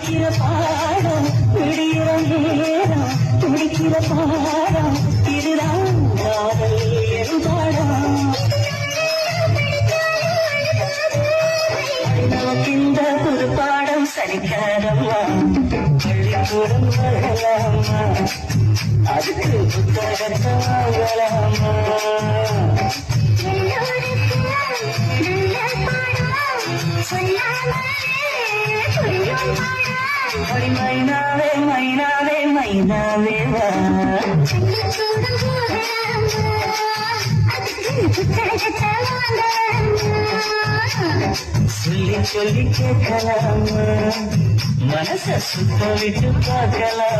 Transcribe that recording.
படிக்கிற பாடம் விடிகிற நேரம் துடிக்கிற பாடம் இதுதான் காதல் என் பாடம். நமக்கு இந்த புது பாடம் சலிக்காதம்மா, பள்ளிக்கூடம் வரலாமா, அதுக்கு புத்தகத்தை வாங்கலாமா. மைனாவே மைனாவே மைனாவே வா, சொல்லி சொல்லி கேட்கலாமா, மனச சுத்த விட்டு பார்க்கலாம்.